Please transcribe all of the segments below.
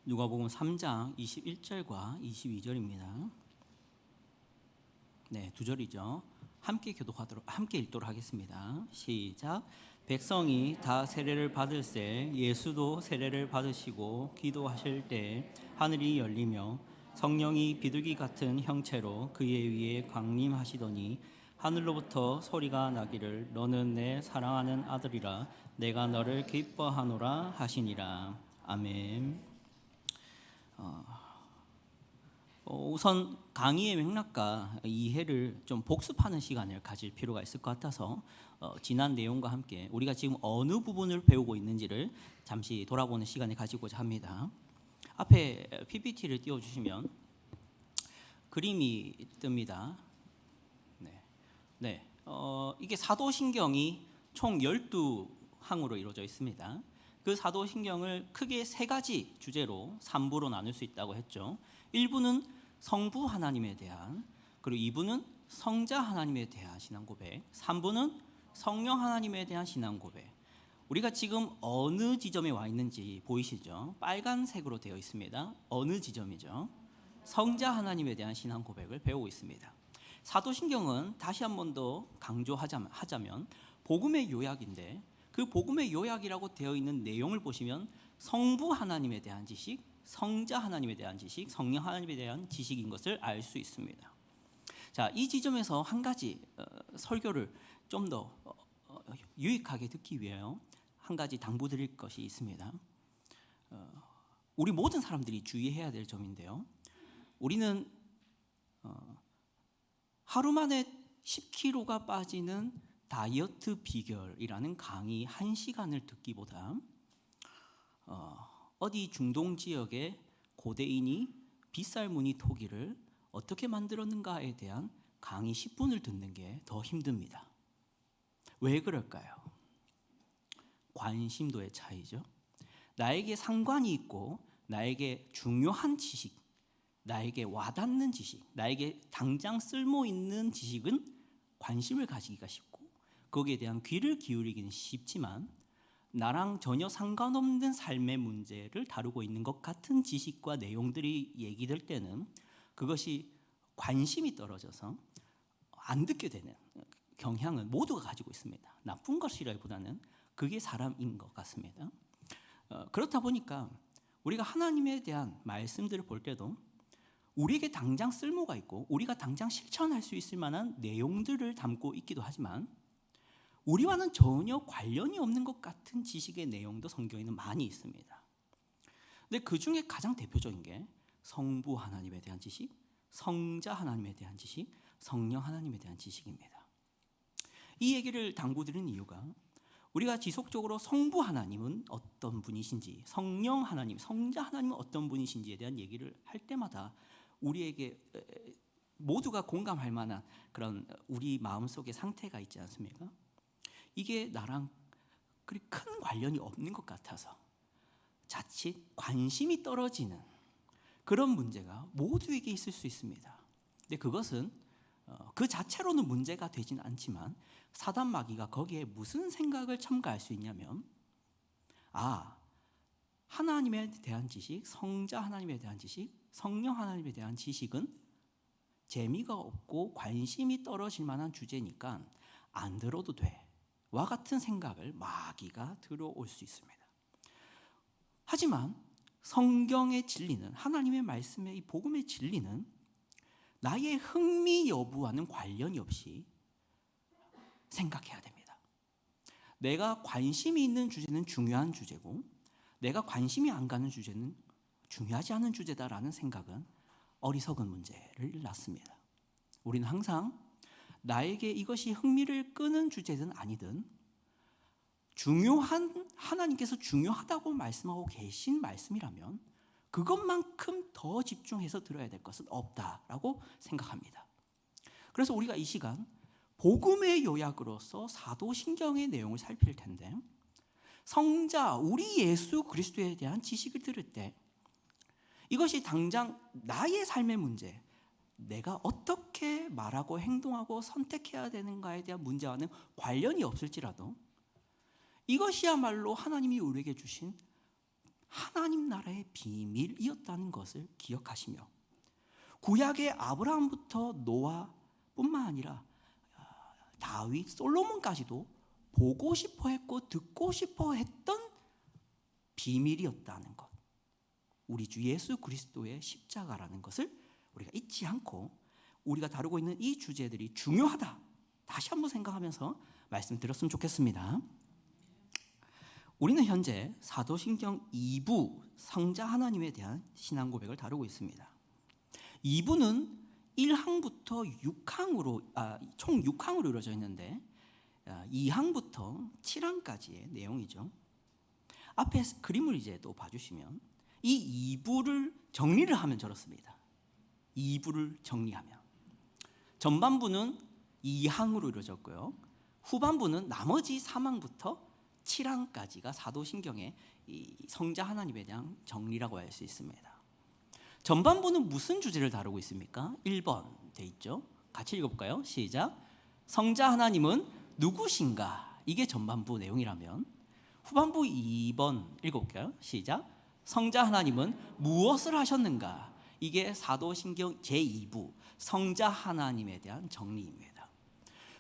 누가복음 3장 21절과 22절입니다. 네, 두 절이죠. 함께 읽도록 하겠습니다. 시작. 백성이 다 세례를 받을새 예수도 세례를 받으시고 기도하실 때 하늘이 열리며 성령이 비둘기 같은 형체로 그의 위에 강림하시더니 하늘로부터 소리가 나기를 너는 내 사랑하는 아들이라 내가 너를 기뻐하노라 하시니라. 아멘. 우선 강의의 맥락과 이해를 좀 복습하는 시간을 가질 필요가 있을 것 같아서 지난 내용과 함께 우리가 지금 어느 부분을 배우고 있는지를 잠시 돌아보는 시간을 가지고자 합니다. 앞에 PPT를 띄워주시면 그림이 뜹니다. 이게 사도신경이 총 12항으로 이루어져 있습니다. 그 사도신경을 크게 세 가지 주제로 3부로 나눌 수 있다고 했죠. 1부는 성부 하나님에 대한, 그리고 2부는 성자 하나님에 대한 신앙 고백, 3부는 성령 하나님에 대한 신앙 고백. 우리가 지금 어느 지점에 와 있는지 보이시죠? 빨간색으로 되어 있습니다. 어느 지점이죠? 성자 하나님에 대한 신앙 고백을 배우고 있습니다. 사도신경은 다시 한 번 더 강조하자면 복음의 요약인데, 그 복음의 요약이라고 되어 있는 내용을 보시면 성부 하나님에 대한 지식, 성자 하나님에 대한 지식, 성령 하나님에 대한 지식인 것을 알 수 있습니다. 자, 이 지점에서 한 가지 설교를 좀 더 유익하게 듣기 위하여 한 가지 당부드릴 것이 있습니다. 우리 모든 사람들이 주의해야 될 점인데요. 우리는 하루 만에 10kg가 빠지는 다이어트 비결이라는 강의 1시간을 듣기보다 어디 중동 지역의 고대인이 빗살무늬 토기를 어떻게 만들었는가에 대한 강의 10분을 듣는 게 더 힘듭니다. 왜 그럴까요? 관심도의 차이죠. 나에게 상관이 있고 나에게 중요한 지식, 나에게 와닿는 지식, 나에게 당장 쓸모있는 지식은 관심을 가지기가 쉽고 거기에 대한 귀를 기울이기는 쉽지만, 나랑 전혀 상관없는 삶의 문제를 다루고 있는 것 같은 지식과 내용들이 얘기될 때는 그것이 관심이 떨어져서 안 듣게 되는 경향은 모두가 가지고 있습니다. 나쁜 것이라기보다는 그게 사람인 것 같습니다. 그렇다 보니까 우리가 하나님에 대한 말씀들을 볼 때도 우리에게 당장 쓸모가 있고 우리가 당장 실천할 수 있을 만한 내용들을 담고 있기도 하지만, 우리와는 전혀 관련이 없는 것 같은 지식의 내용도 성경에는 많이 있습니다. 근데 그 중에 가장 대표적인 게 성부 하나님에 대한 지식, 성자 하나님에 대한 지식, 성령 하나님에 대한 지식입니다. 이 얘기를 당부드리는 이유가 우리가 지속적으로 성부 하나님은 어떤 분이신지, 성령 하나님, 성자 하나님은 어떤 분이신지에 대한 얘기를 할 때마다 우리에게 모두가 공감할 만한 그런 우리 마음속의 상태가 있지 않습니까? 이게 나랑 그리 큰 관련이 없는 것 같아서 자칫 관심이 떨어지는 그런 문제가 모두에게 있을 수 있습니다. 근데 그것은 그 자체로는 문제가 되진 않지만 사단 마귀가 거기에 무슨 생각을 첨가할 수 있냐면, 하나님에 대한 지식, 성자 하나님에 대한 지식, 성령 하나님에 대한 지식은 재미가 없고 관심이 떨어질 만한 주제니까 안 들어도 돼 와 같은 생각을 마귀가 들어올 수 있습니다. 하지만 성경의 진리는, 하나님의 말씀의 이 복음의 진리는 나의 흥미 여부와는 관련이 없이 생각해야 됩니다. 내가 관심이 있는 주제는 중요한 주제고 내가 관심이 안 가는 주제는 중요하지 않은 주제다라는 생각은 어리석은 문제를 낳습니다. 우리는 항상 나에게 이것이 흥미를 끄는 주제든 아니든 중요한, 하나님께서 중요하다고 말씀하고 계신 말씀이라면 그것만큼 더 집중해서 들어야 될 것은 없다라고 생각합니다. 그래서 우리가 이 시간 복음의 요약으로서 사도신경의 내용을 살필 텐데, 성자 우리 예수 그리스도에 대한 지식을 들을 때 이것이 당장 나의 삶의 문제, 내가 어떻게 말하고 행동하고 선택해야 되는가에 대한 문제와는 관련이 없을지라도 이것이야말로 하나님이 우리에게 주신 하나님 나라의 비밀이었다는 것을 기억하시며 구약의 아브라함부터 노아뿐만 아니라 다윗, 솔로몬까지도 보고 싶어 했고 듣고 싶어 했던 비밀이었다는 것, 우리 주 예수 그리스도의 십자가라는 것을 우리가 잊지 않고 우리가 다루고 있는 이 주제들이 중요하다, 다시 한번 생각하면서 말씀드렸으면 좋겠습니다. 우리는 현재 사도신경 2부 성자 하나님에 대한 신앙 고백을 다루고 있습니다. 2부는 1항부터 6항으로 총 6항으로 이루어져 있는데 2항부터 7항까지의 내용이죠. 앞에 그림을 이제 또 봐주시면 이 2부를 정리를 하면 저렇습니다. 2부를 정리하면 전반부는 2항으로 이루어졌고요, 후반부는 나머지 3항부터 7항까지가 사도신경의 이 성자 하나님에 대한 정리라고 할 수 있습니다. 전반부는 무슨 주제를 다루고 있습니까? 1번 돼 있죠. 같이 읽어볼까요? 시작. 성자 하나님은 누구신가? 이게 전반부 내용이라면 후반부 2번 읽어볼까요? 시작. 성자 하나님은 무엇을 하셨는가? 이게 사도신경 제2부 성자 하나님에 대한 정리입니다.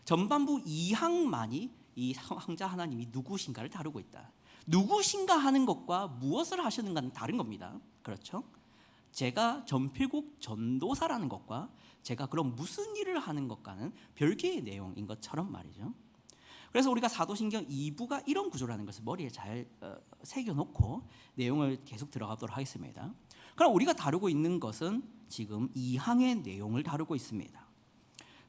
전반부 2항만이 이 성자 하나님이 누구신가를 다루고 있다. 누구신가 하는 것과 무엇을 하셨는가는 다른 겁니다. 그렇죠? 제가 전필국 전도사라는 것과 제가 그럼 무슨 일을 하는 것과는 별개의 내용인 것처럼 말이죠. 그래서 우리가 사도신경 2부가 이런 구조라는 것을 머리에 잘 새겨놓고 내용을 계속 들어가도록 하겠습니다. 그럼 우리가 다루고 있는 것은 지금 2항의 내용을 다루고 있습니다.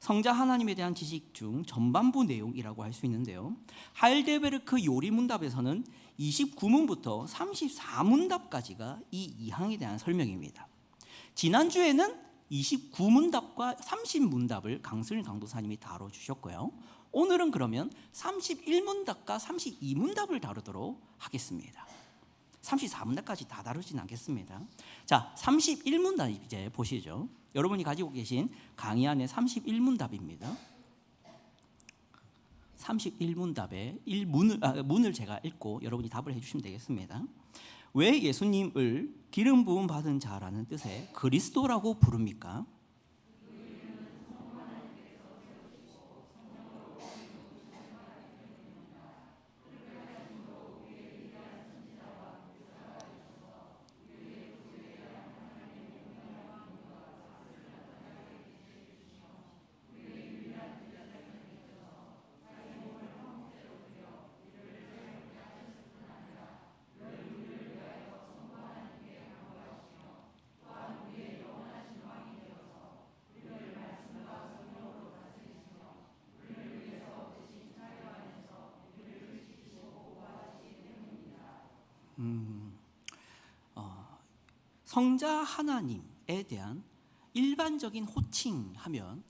성자 하나님에 대한 지식 중 전반부 내용이라고 할 수 있는데요, 하일데베르크 요리문답에서는 29문부터 34문답까지가 이 2항에 대한 설명입니다. 지난주에는 29문답과 30문답을 강승일 강도사님이 다뤄주셨고요, 오늘은 그러면 31문답과 32문답을 다루도록 하겠습니다. 34문답까지 다 다루진 않겠습니다. 자, 31문답 이제 보시죠. 여러분이 가지고 계신 강의 안에 31문답입니다. 31문답의 문을 제가 읽고 여러분이 답을 해주시면 되겠습니다. 왜 예수님을 기름 부음 받은 자라는 뜻의 그리스도라고 부릅니까? 성자 하나님에 대한 일반적인 호칭하면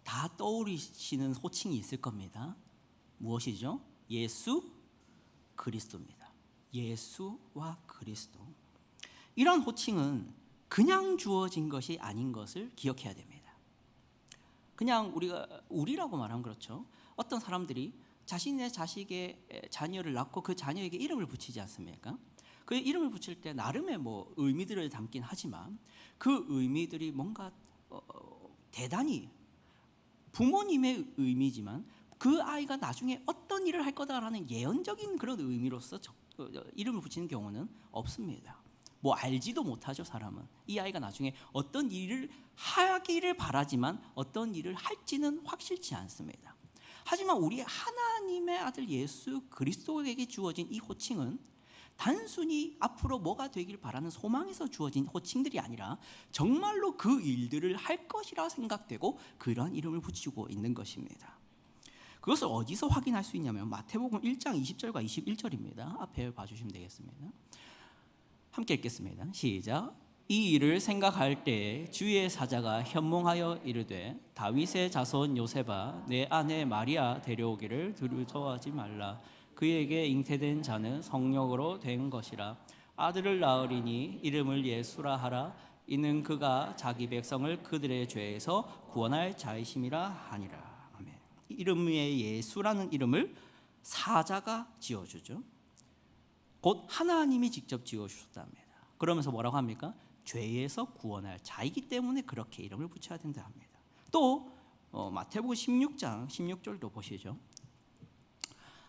다 떠오르시는 호칭이 있을 겁니다. 무엇이죠? 예수 그리스도입니다. 예수와 그리스도. 이런 호칭은 그냥 주어진 것이 아닌 것을 기억해야 됩니다. 그냥 우리라고 말하면 그렇죠. 어떤 사람들이 자신의 자식의 자녀를 낳고 그 자녀에게 이름을 붙이지 않습니까? 그 이름을 붙일 때 나름의 의미들을 담긴 하지만 그 의미들이 뭔가 대단히 부모님의 의미지만 그 아이가 나중에 어떤 일을 할 거다라는 예언적인 그런 의미로서 이름을 붙이는 경우는 없습니다. 알지도 못하죠. 사람은 이 아이가 나중에 어떤 일을 하기를 바라지만 어떤 일을 할지는 확실치 않습니다. 하지만 우리 하나님의 아들 예수 그리스도에게 주어진 이 호칭은 단순히 앞으로 뭐가 되길 바라는 소망에서 주어진 호칭들이 아니라 정말로 그 일들을 할 것이라 생각되고 그러한 이름을 붙이고 있는 것입니다. 그것을 어디서 확인할 수 있냐면 마태복음 1장 20절과 21절입니다. 앞에 봐주시면 되겠습니다. 함께 읽겠습니다. 시작. 이 일을 생각할 때 주의 사자가 현몽하여 이르되 다윗의 자손 요셉아 내 아내 마리아 데려오기를 두려워하지 말라. 그에게 잉태된 자는 성령으로 된 것이라. 아들을 낳으리니 이름을 예수라 하라. 이는 그가 자기 백성을 그들의 죄에서 구원할 자이심이라 하니라. 아멘. 이름 위에 예수라는 이름을 사자가 지어주죠. 곧 하나님이 직접 지어주셨답니다. 그러면서 뭐라고 합니까? 죄에서 구원할 자이기 때문에 그렇게 이름을 붙여야 된다 합니다. 또 마태복음 16장 16절도 보시죠.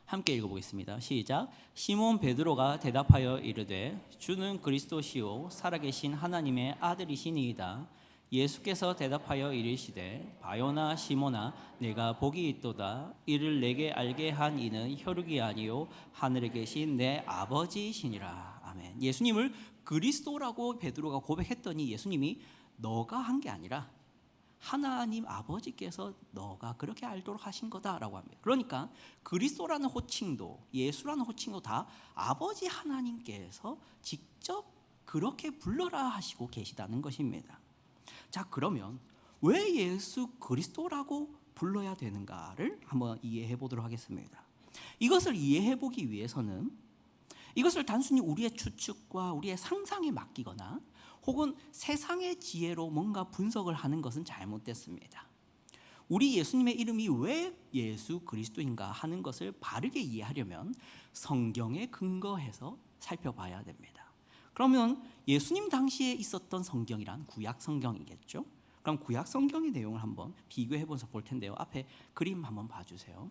함께 읽어보겠습니다. 시작. 시몬 베드로가 대답하여 이르되 주는 그리스도시요 살아계신 하나님의 아들이시니이다. 예수께서 대답하여 이르시되 바요나 시몬아 내가 복이 있도다. 이를 내게 알게 한 이는 혈육이 아니요 하늘에 계신 내 아버지시니라. 아멘. 예수님을 그리스도라고 베드로가 고백했더니 예수님이 너가 한 게 아니라 하나님 아버지께서 너가 그렇게 알도록 하신 거다라고 합니다. 그러니까 그리스도라는 호칭도 예수라는 호칭도 다 아버지 하나님께서 직접 그렇게 불러라 하시고 계시다는 것입니다. 자, 그러면 왜 예수 그리스도라고 불러야 되는가를 한번 이해해 보도록 하겠습니다. 이것을 이해해 보기 위해서는 이것을 단순히 우리의 추측과 우리의 상상에 맡기거나 혹은 세상의 지혜로 뭔가 분석을 하는 것은 잘못됐습니다. 우리 예수님의 이름이 왜 예수 그리스도인가 하는 것을 바르게 이해하려면 성경에 근거해서 살펴봐야 됩니다. 그러면 예수님 당시에 있었던 성경이란 구약 성경이겠죠? 그럼 구약 성경의 내용을 한번 비교해 보면서 볼 텐데요. 앞에 그림 한번 봐주세요.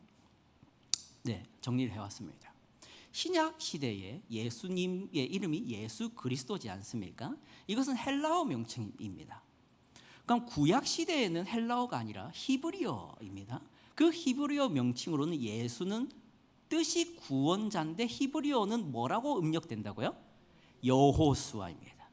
네, 정리를 해왔습니다. 신약 시대에 예수님의 이름이 예수 그리스도지 않습니까? 이것은 헬라어 명칭입니다. 그럼 구약 시대에는 헬라어가 아니라 히브리어입니다. 그 히브리어 명칭으로는 예수는 뜻이 구원자인데 히브리어는 뭐라고 음력된다고요? 여호수아입니다.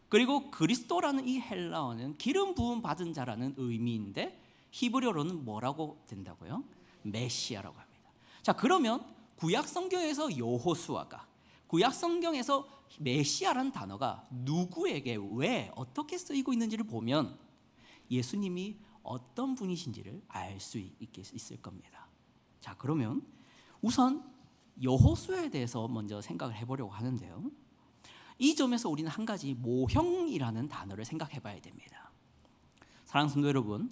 그리고 그리스도라는 이 헬라어는 기름 부음 받은 자라는 의미인데 히브리어로는 뭐라고 된다고요? 메시아라고 합니다. 자, 그러면 구약 성경에서 여호수아가 구약 성경에서 메시아라는 단어가 누구에게 왜 어떻게 쓰이고 있는지를 보면 예수님이 어떤 분이신지를 알 수 있을 겁니다. 자, 그러면 우선 여호수아에 대해서 먼저 생각을 해보려고 하는데요. 이 점에서 우리는 한 가지 모형이라는 단어를 생각해 봐야 됩니다. 사랑하는 성도 여러분,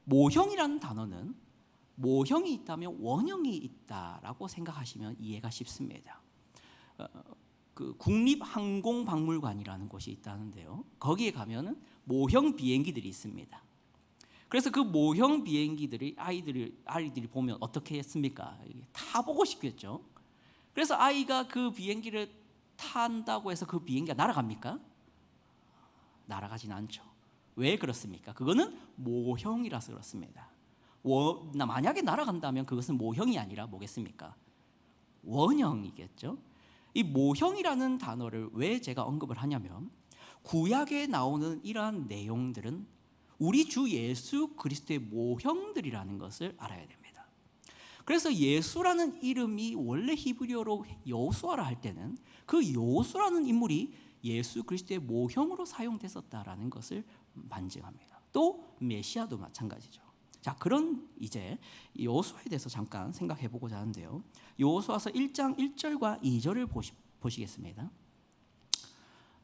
모형이라는 단어는 모형이 있다면 원형이 있다라고 생각하시면 이해가 쉽습니다. 그 국립항공박물관이라는 곳이 있다는데요. 거기에 가면은 모형 비행기들이 있습니다. 그래서 그 모형 비행기들이 아이들이 보면 어떻게 했습니까? 타보고 싶겠죠. 그래서 아이가 그 비행기를 탄다고 해서 그 비행기가 날아갑니까? 날아가진 않죠. 왜 그렇습니까? 그거는 모형이라서 그렇습니다. 만약에 날아간다면 그것은 모형이 아니라 뭐겠습니까? 원형이겠죠. 이 모형이라는 단어를 왜 제가 언급을 하냐면 구약에 나오는 이러한 내용들은 우리 주 예수 그리스도의 모형들이라는 것을 알아야 됩니다. 그래서 예수라는 이름이 원래 히브리어로 여호수아라 할 때는 그 여호수아라는 인물이 예수 그리스도의 모형으로 사용됐었다라는 것을 반증합니다. 또 메시아도 마찬가지죠. 자, 그런 이제 여호수아에 대해서 잠깐 생각해 보고자 하는데요. 여호수아서 1장 1절과 2절을 보시겠습니다.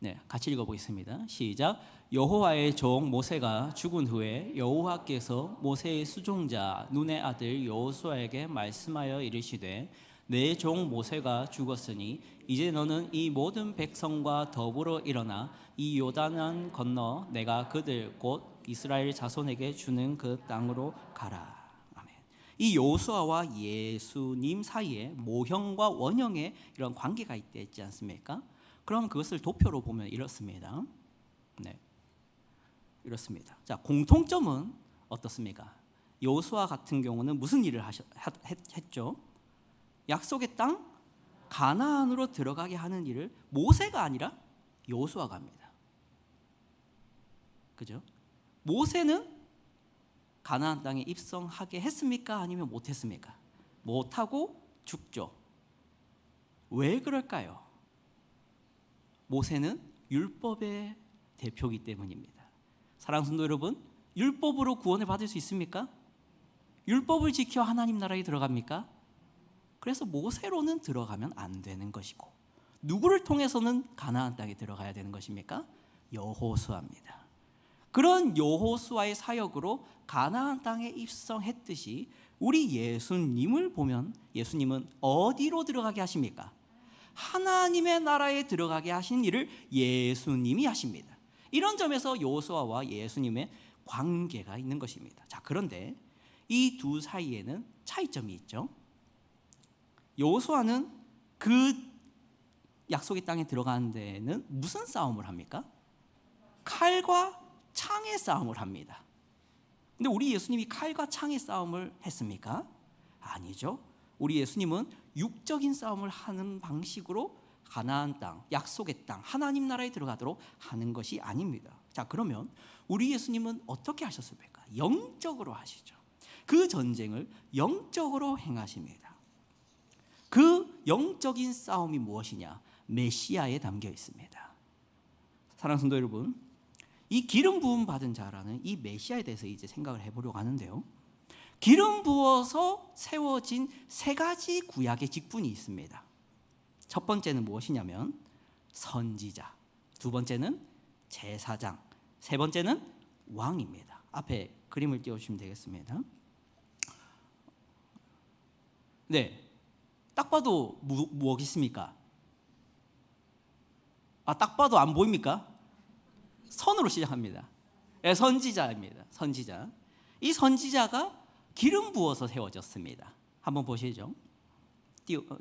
네, 같이 읽어보겠습니다. 시작. 여호와의 종 모세가 죽은 후에 여호와께서 모세의 수종자 눈의 아들 여호수아에게 말씀하여 이르시되 내 종 모세가 죽었으니 이제 너는 이 모든 백성과 더불어 일어나 이 요단을 건너 내가 그들 곧 이스라엘 자손에게 주는 그 땅으로 가라. 아멘. 이 여호수아와 예수님 사이에 모형과 원형의 이런 관계가 있지 않습니까? 그럼 그것을 도표로 보면 이렇습니다. 네, 이렇습니다. 자, 공통점은 어떻습니까? 여호수아 같은 경우는 무슨 일을 했죠? 약속의 땅 가나안으로 들어가게 하는 일을 모세가 아니라 여호수아가 합니다. 그죠? 모세는 가나안 땅에 입성하게 했습니까? 아니면 못했습니까? 못하고 죽죠. 왜 그럴까요? 모세는 율법의 대표이기 때문입니다. 사랑하는 성도 여러분, 율법으로 구원을 받을 수 있습니까? 율법을 지켜 하나님 나라에 들어갑니까? 그래서 모세로는 들어가면 안 되는 것이고 누구를 통해서는 가나안 땅에 들어가야 되는 것입니까? 여호수아입니다. 그런 여호수아의 사역으로 가나안 땅에 입성했듯이 우리 예수님을 보면 예수님은 어디로 들어가게 하십니까? 하나님의 나라에 들어가게 하신 일을 예수님이 하십니다. 이런 점에서 여호수아와 예수님의 관계가 있는 것입니다. 자, 그런데 이 두 사이에는 차이점이 있죠. 여호수아는 그 약속의 땅에 들어가는 데는 무슨 싸움을 합니까? 칼과 창의 싸움을 합니다. 근데 우리 예수님이 칼과 창의 싸움을 했습니까? 아니죠. 우리 예수님은 육적인 싸움을 하는 방식으로 가나안 땅, 약속의 땅, 하나님 나라에 들어가도록 하는 것이 아닙니다. 자, 그러면 우리 예수님은 어떻게 하셨습니까? 영적으로 하시죠. 그 전쟁을 영적으로 행하십니다. 그 영적인 싸움이 무엇이냐? 메시아에 담겨 있습니다. 사랑하는 성도 여러분, 이 기름 부음 받은 자라는 이 메시아에 대해서 이제 생각을 해보려고 하는데요. 기름 부어서 세워진 세 가지 구약의 직분이 있습니다. 첫 번째는 무엇이냐면 선지자, 두 번째는 제사장, 세 번째는 왕입니다. 앞에 그림을 띄워주시면 되겠습니다. 네, 딱 봐도 무엇이 있습니까? 딱 봐도 안 보입니까? 선으로 시작합니다. 네, 선지자입니다. 선지자. 이 선지자가 기름 부어서 세워졌습니다. 한번 보시죠.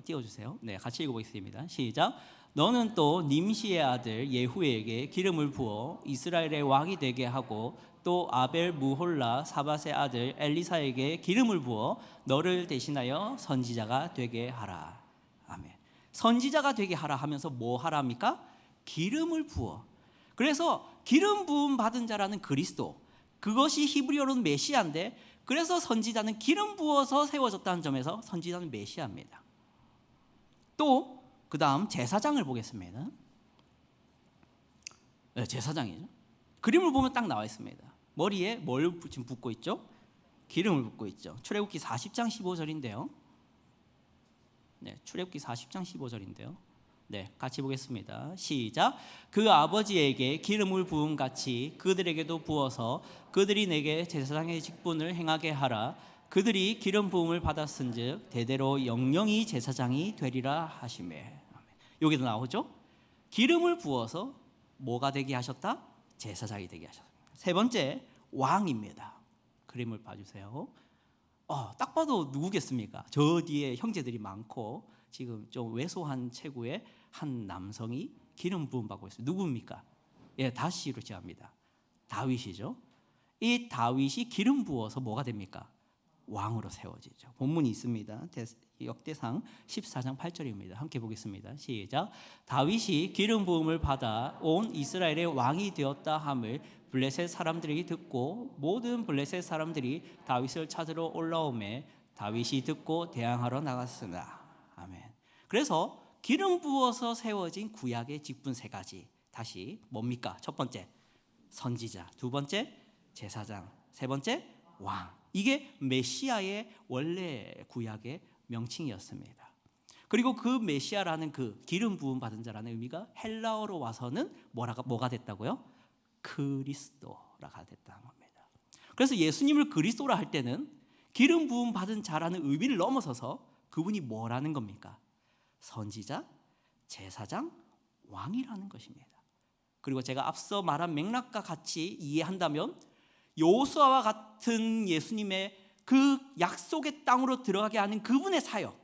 띄워주세요. 네, 같이 읽어보겠습니다. 시작. 너는 또 님시의 아들 예후에게 기름을 부어 이스라엘의 왕이 되게 하고 또 아벨 무홀라 사밧의 아들 엘리사에게 기름을 부어 너를 대신하여 선지자가 되게 하라. 아멘. 선지자가 되게 하라 하면서 뭐 하랍니까? 기름을 부어. 그래서 기름 부음 받은 자라는 그리스도, 그것이 히브리어로는 메시아인데, 그래서 선지자는 기름 부어서 세워졌다는 점에서 선지자는 메시아입니다. 또 그 다음 제사장을 보겠습니다. 네, 제사장이죠. 그림을 보면 딱 나와 있습니다. 머리에 뭘 지금 붓고 있죠? 기름을 붓고 있죠. 출애굽기 40장 15절인데요. 네, 출애굽기 40장 15절인데요. 네, 같이 보겠습니다. 시작. 그 아버지에게 기름을 부음 같이 그들에게도 부어서 그들이 내게 제사장의 직분을 행하게 하라. 그들이 기름 부음을 받았은즉 대대로 영영이 제사장이 되리라 하시매. 여기도 나오죠. 기름을 부어서 뭐가 되게 하셨다? 제사장이 되게 하셨습니다. 세 번째, 왕입니다. 그림을 봐주세요. 딱 봐도 누구겠습니까? 저 뒤에 형제들이 많고 지금 좀 왜소한 체구의 한 남성이 기름 부음 받고 있어요. 누굽니까? 예, 다시로 시작합니다. 다윗이죠. 이 다윗이 기름 부어서 뭐가 됩니까? 왕으로 세워지죠. 본문이 있습니다. 역대상 14장 8절입니다. 함께 보겠습니다. 시작. 다윗이 기름 부음을 받아 온 이스라엘의 왕이 되었다 함을 블레셋 사람들이 듣고 모든 블레셋 사람들이 다윗을 찾으러 올라오매 다윗이 듣고 대항하러 나갔으나. 아멘. 그래서 기름 부어서 세워진 구약의 직분 세 가지. 다시 뭡니까? 첫 번째 선지자, 두 번째 제사장, 세 번째 왕. 이게 메시아의 원래 구약의 명칭이었습니다. 그리고 그 메시아라는 그 기름 부음 받은 자라는 의미가 헬라어로 와서는 뭐가 됐다고요? 그리스도라가 됐다는 겁니다. 그래서 예수님을 그리스도라 할 때는 기름 부음 받은 자라는 의미를 넘어서서 그분이 뭐라는 겁니까? 선지자, 제사장, 왕이라는 것입니다. 그리고 제가 앞서 말한 맥락과 같이 이해한다면 여호수아와 같은 예수님의 그 약속의 땅으로 들어가게 하는 그분의 사역,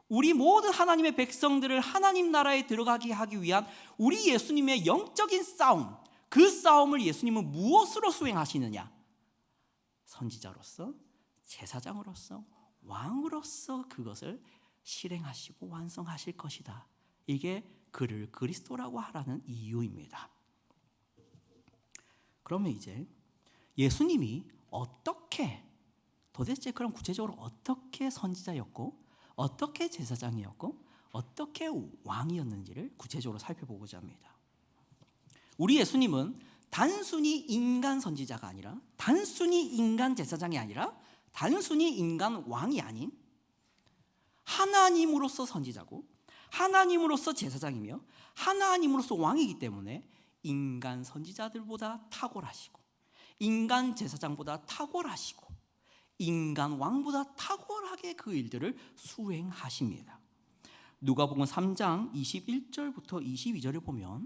우리 모든 하나님의 백성들을 하나님 나라에 들어가게 하기 위한 우리 예수님의 영적인 싸움, 그 싸움을 예수님은 무엇으로 수행하시느냐? 선지자로서, 제사장으로서, 왕으로서 그것을 실행하시고 완성하실 것이다. 이게 그를 그리스도라고 하라는 이유입니다. 그러면 이제 예수님이 어떻게, 도대체 그럼 구체적으로 어떻게 선지자였고 어떻게 제사장이었고 어떻게 왕이었는지를 구체적으로 살펴보고자 합니다. 우리 예수님은 단순히 인간 선지자가 아니라, 단순히 인간 제사장이 아니라, 단순히 인간 왕이 아닌 하나님으로서 선지자고 하나님으로서 제사장이며 하나님으로서 왕이기 때문에 인간 선지자들보다 탁월하시고 인간 제사장보다 탁월하시고 인간 왕보다 탁월하게 그 일들을 수행하십니다. 누가복음 3장 21절부터 22절을 보면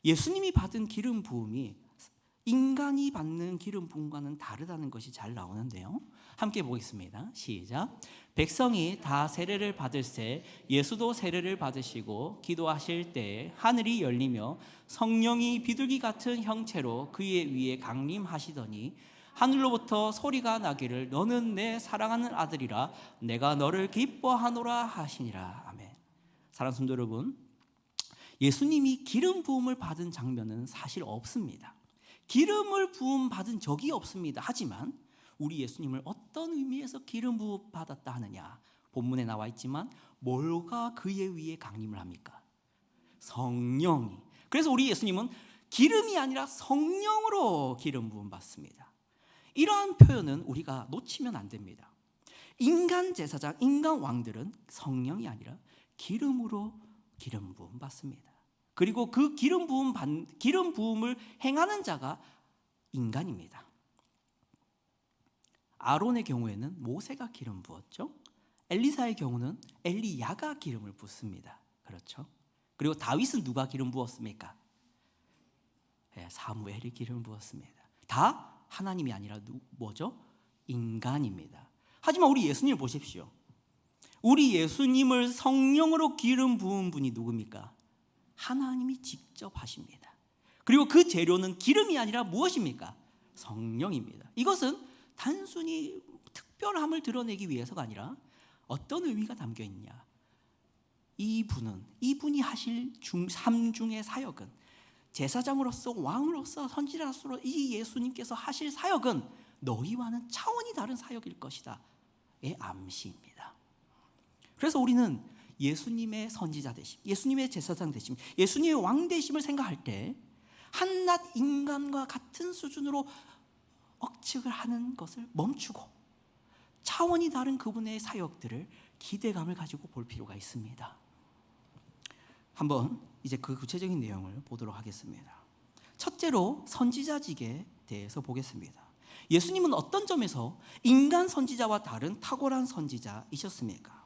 예수님이 받은 기름 부음이 인간이 받는 기름 부음과는 다르다는 것이 잘 나오는데요. 함께 보겠습니다. 시작. 백성이 다 세례를 받을새 예수도 세례를 받으시고 기도하실 때 하늘이 열리며 성령이 비둘기 같은 형체로 그의 위에 강림하시더니 하늘로부터 소리가 나기를 너는 내 사랑하는 아들이라 내가 너를 기뻐하노라 하시니라. 아멘. 사랑하는 성도 여러분, 예수님이 기름 부음을 받은 장면은 사실 없습니다. 기름을 부음 받은 적이 없습니다. 하지만 우리 예수님을 어떤 의미에서 기름 부음 받았다 하느냐? 본문에 나와 있지만 뭐가 그의 위에 강림을 합니까? 성령이. 그래서 우리 예수님은 기름이 아니라 성령으로 기름 부음 받습니다. 이러한 표현은 우리가 놓치면 안 됩니다. 인간 제사장, 인간 왕들은 성령이 아니라 기름으로 기름 부음 받습니다. 그리고 그 기름 부음을 행하는 자가 인간입니다. 아론의 경우에는 모세가 기름 부었죠. 엘리사의 경우는 엘리야가 기름을 붓습니다. 그렇죠? 그리고 다윗은 누가 기름 부었습니까? 사무엘이 기름 부었습니다. 다 하나님이 아니라 뭐죠? 인간입니다. 하지만 우리 예수님을 보십시오. 우리 예수님을 성령으로 기름 부은 분이 누굽니까? 하나님이 직접 하십니다. 그리고 그 재료는 기름이 아니라 무엇입니까? 성령입니다. 이것은 단순히 특별함을 드러내기 위해서가 아니라 어떤 의미가 담겨 있냐? 이분이 하실 삼중의 사역은 제사장으로서 왕으로서 선지자로서 이 예수님께서 하실 사역은 너희와는 차원이 다른 사역일 것이다의 암시입니다. 그래서 우리는 예수님의 선지자 되심, 예수님의 제사장 되심, 예수님의 왕 되심을 생각할 때 한낱 인간과 같은 수준으로 억측을 하는 것을 멈추고 차원이 다른 그분의 사역들을 기대감을 가지고 볼 필요가 있습니다. 한번 이제 그 구체적인 내용을 보도록 하겠습니다. 첫째로 선지자직에 대해서 보겠습니다. 예수님은 어떤 점에서 인간 선지자와 다른 탁월한 선지자이셨습니까?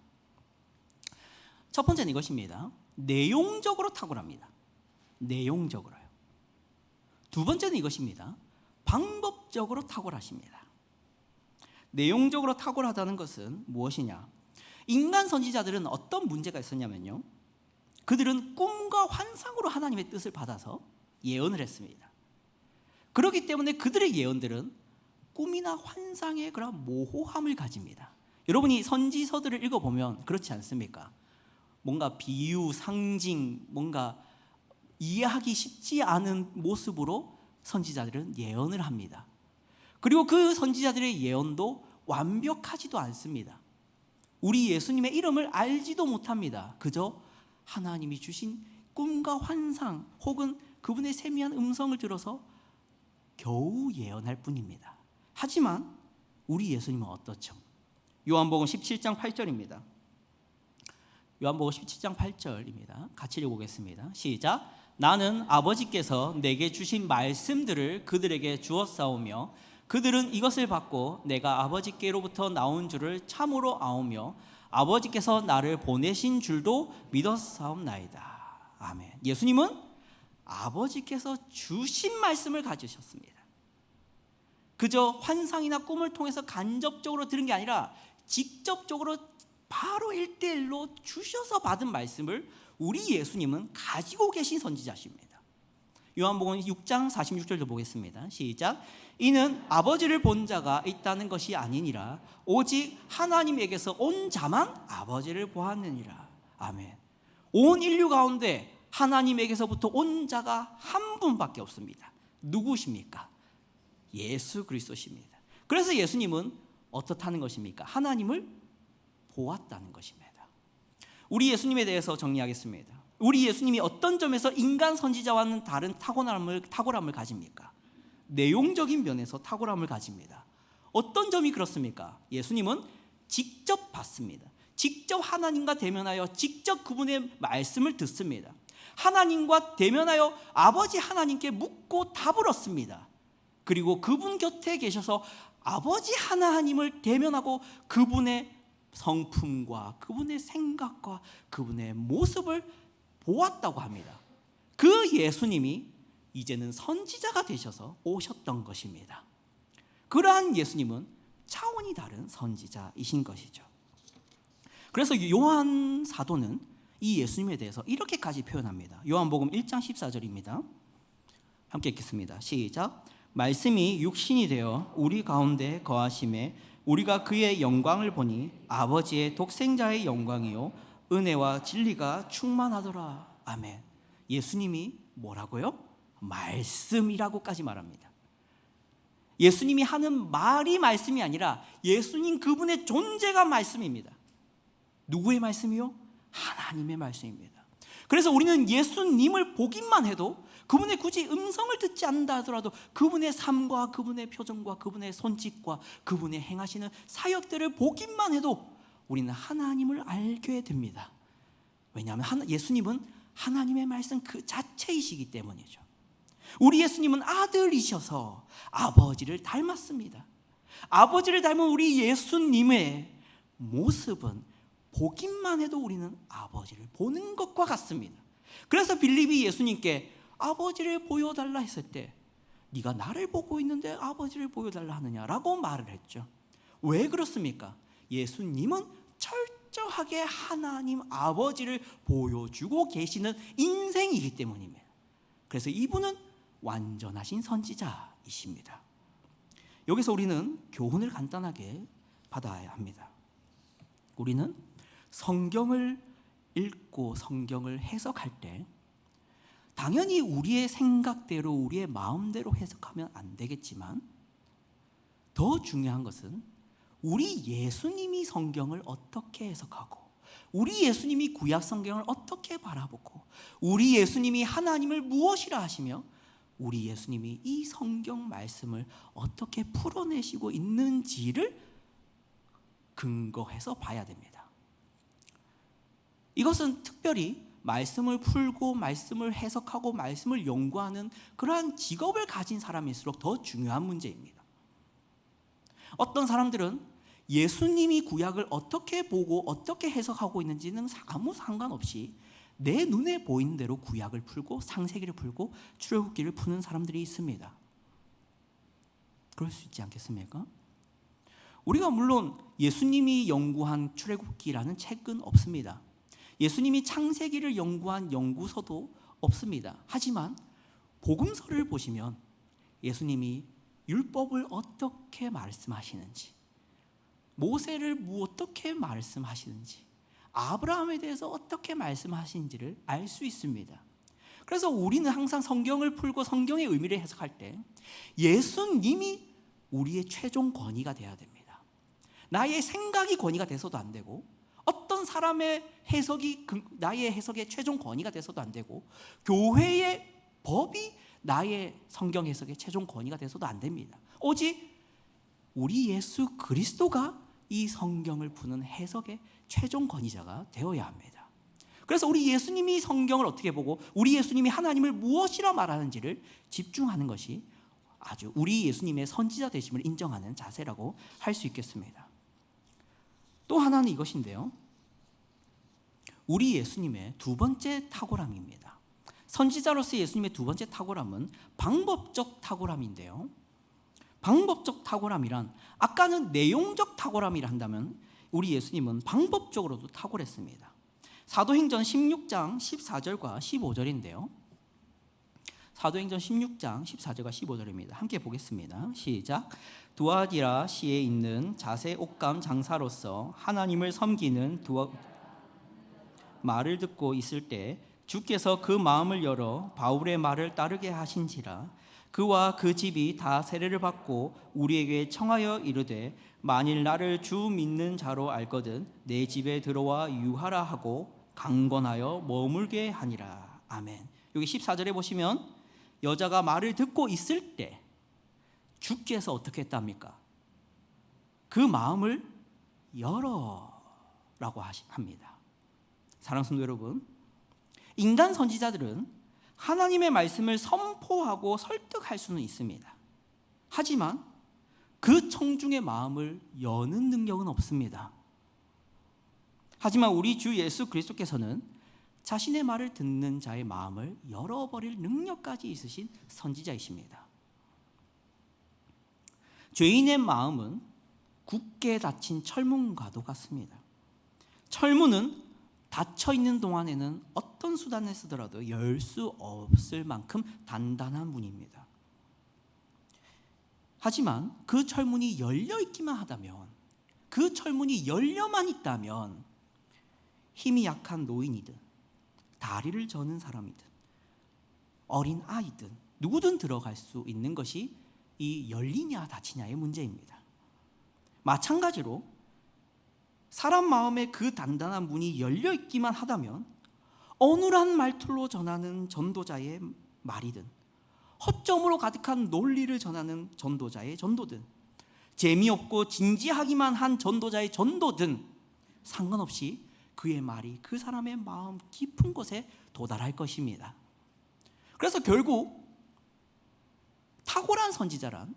첫 번째는 이것입니다. 내용적으로 탁월합니다. 내용적으로요. 두 번째는 이것입니다. 방법적으로 탁월하십니다. 내용적으로 탁월하다는 것은 무엇이냐? 인간 선지자들은 어떤 문제가 있었냐면요, 그들은 꿈과 환상으로 하나님의 뜻을 받아서 예언을 했습니다. 그렇기 때문에 그들의 예언들은 꿈이나 환상의 그런 모호함을 가집니다. 여러분이 선지서들을 읽어보면 그렇지 않습니까? 뭔가 비유, 상징, 뭔가 이해하기 쉽지 않은 모습으로 선지자들은 예언을 합니다. 그리고 그 선지자들의 예언도 완벽하지도 않습니다. 우리 예수님의 이름을 알지도 못합니다. 그저 하나님이 주신 꿈과 환상 혹은 그분의 세미한 음성을 들어서 겨우 예언할 뿐입니다. 하지만 우리 예수님은 어떻죠? 요한복음 17장 8절입니다. 요한복음 17장 8절입니다. 같이 읽어보겠습니다. 시작. 나는 아버지께서 내게 주신 말씀들을 그들에게 주었사오며 그들은 이것을 받고 내가 아버지께로부터 나온 줄을 참으로 아오며 아버지께서 나를 보내신 줄도 믿었사옵나이다. 아멘. 예수님은 아버지께서 주신 말씀을 가지셨습니다. 그저 환상이나 꿈을 통해서 간접적으로 들은 게 아니라 직접적으로 바로 1대1로 주셔서 받은 말씀을 우리 예수님은 가지고 계신 선지자십니다. 요한복음 6장 46절도 보겠습니다. 시작. 이는 아버지를 본 자가 있다는 것이 아니니라 오직 하나님에게서 온 자만 아버지를 보았느니라. 아멘. 온 인류 가운데 하나님에게서부터 온 자가 한 분밖에 없습니다. 누구십니까? 예수 그리스도십니다. 그래서 예수님은 어떻다는 것입니까? 하나님을 보았다는 것입니다. 우리 예수님에 대해서 정리하겠습니다. 우리 예수님이 어떤 점에서 인간 선지자와는 다른 탁월함을 가집니까? 내용적인 면에서 탁월함을 가집니다. 어떤 점이 그렇습니까? 예수님은 직접 봤습니다. 직접 하나님과 대면하여 직접 그분의 말씀을 듣습니다. 하나님과 대면하여 아버지 하나님께 묻고 답을 얻습니다. 그리고 그분 곁에 계셔서 아버지 하나님을 대면하고 그분의 성품과 그분의 생각과 그분의 모습을 보았다고 합니다. 그 예수님이 이제는 선지자가 되셔서 오셨던 것입니다. 그러한 예수님은 차원이 다른 선지자이신 것이죠. 그래서 요한 사도는 이 예수님에 대해서 이렇게까지 표현합니다. 요한복음 1장 14절입니다. 함께 읽겠습니다. 시작. 말씀이 육신이 되어 우리 가운데 거하심에 우리가 그의 영광을 보니 아버지의 독생자의 영광이요 은혜와 진리가 충만하더라. 아멘. 예수님이 뭐라고요? 말씀이라고까지 말합니다. 예수님이 하는 말이 말씀이 아니라 예수님 그분의 존재가 말씀입니다. 누구의 말씀이요? 하나님의 말씀입니다. 그래서 우리는 예수님을 보기만 해도 그분의 굳이 음성을 듣지 않는다 하더라도 그분의 삶과 그분의 표정과 그분의 손짓과 그분의 행하시는 사역들을 보기만 해도 우리는 하나님을 알게 됩니다. 왜냐하면 예수님은 하나님의 말씀 그 자체이시기 때문이죠. 우리 예수님은 아들이셔서 아버지를 닮았습니다. 아버지를 닮은 우리 예수님의 모습은 보기만 해도 우리는 아버지를 보는 것과 같습니다. 그래서 빌립이 예수님께 아버지를 보여달라 했을 때 네가 나를 보고 있는데 아버지를 보여달라 하느냐라고 말을 했죠. 왜 그렇습니까? 예수님은 철저하게 하나님 아버지를 보여주고 계시는 인생이기 때문입니다. 그래서 이분은 완전하신 선지자이십니다. 여기서 우리는 교훈을 간단하게 받아야 합니다. 우리는 성경을 읽고 성경을 해석할 때 당연히 우리의 생각대로 우리의 마음대로 해석하면 안 되겠지만 더 중요한 것은 우리 예수님이 성경을 어떻게 해석하고 우리 예수님이 구약 성경을 어떻게 바라보고 우리 예수님이 하나님을 무엇이라 하시며 우리 예수님이 이 성경 말씀을 어떻게 풀어내시고 있는지를 근거해서 봐야 됩니다. 이것은 특별히 말씀을 풀고 말씀을 해석하고 말씀을 연구하는 그러한 직업을 가진 사람일수록 더 중요한 문제입니다. 어떤 사람들은 예수님이 구약을 어떻게 보고 어떻게 해석하고 있는지는 아무 상관없이 내 눈에 보이는 대로 구약을 풀고 창세기를 풀고 출애굽기를 푸는 사람들이 있습니다. 그럴 수 있지 않겠습니까? 우리가 물론 예수님이 연구한 출애굽기라는 책은 없습니다. 예수님이 창세기를 연구한 연구서도 없습니다. 하지만 복음서를 보시면 예수님이 율법을 어떻게 말씀하시는지, 모세를 어떻게 말씀하시는지, 아브라함에 대해서 어떻게 말씀하시는지를 알 수 있습니다. 그래서 우리는 항상 성경을 풀고 성경의 의미를 해석할 때 예수님이 우리의 최종 권위가 되어야 됩니다. 나의 생각이 권위가 돼서도 안 되고 어떤 사람의 해석이 나의 해석의 최종 권위가 돼서도 안 되고 교회의 법이 나의 성경 해석의 최종 권위가 돼서도 안 됩니다. 오직 우리 예수 그리스도가 이 성경을 푸는 해석의 최종 권위자가 되어야 합니다. 그래서 우리 예수님이 성경을 어떻게 보고 우리 예수님이 하나님을 무엇이라 말하는지를 집중하는 것이 아주 우리 예수님의 선지자 되심을 인정하는 자세라고 할 수 있겠습니다. 또 하나는 이것인데요. 우리 예수님의 두 번째 탁월함입니다. 선지자로서 예수님의 두 번째 탁월함은 방법적 탁월함인데요. 방법적 탁월함이란 아까는 내용적 탁월함이라 한다면 우리 예수님은 방법적으로도 탁월했습니다. 사도행전 16장 14절과 15절인데요. 사도행전 16장 14절과 15절입니다. 함께 보겠습니다. 시작. 두아디라 시에 있는 자세 옷감 장사로서 하나님을 섬기는 말을 듣고 있을 때 주께서 그 마음을 열어 바울의 말을 따르게 하신지라. 그와 그 집이 다 세례를 받고 우리에게 청하여 이르되 만일 나를 주 믿는 자로 알거든 내 집에 들어와 유하라 하고 강권하여 머물게 하니라. 아멘. 여기 14절에 보시면 여자가 말을 듣고 있을 때 주께서 어떻게 했답니까? 그 마음을 열어라고 합니다. 사랑하는 성도 여러분, 인간 선지자들은 하나님의 말씀을 선포하고 설득할 수는 있습니다. 하지만 그 청중의 마음을 여는 능력은 없습니다. 하지만 우리 주 예수 그리스도께서는 자신의 말을 듣는 자의 마음을 열어버릴 능력까지 있으신 선지자이십니다. 죄인의 마음은 굳게 닫힌 철문과도 같습니다. 철문은 닫혀있는 동안에는 어떤 수단을 쓰더라도 열 수 없을 만큼 단단한 문입니다. 하지만 그 철문이 열려있기만 하다면, 그 철문이 열려만 있다면 힘이 약한 노인이든 다리를 저는 사람이든 어린 아이든 누구든 들어갈 수 있는 것이 이 열리냐 닫히냐의 문제입니다. 마찬가지로 사람 마음의 그 단단한 문이 열려있기만 하다면 어눌한 말투로 전하는 전도자의 말이든 허점으로 가득한 논리를 전하는 전도자의 전도든 재미없고 진지하기만 한 전도자의 전도든 상관없이 그의 말이 그 사람의 마음 깊은 곳에 도달할 것입니다. 그래서 결국 탁월한 선지자란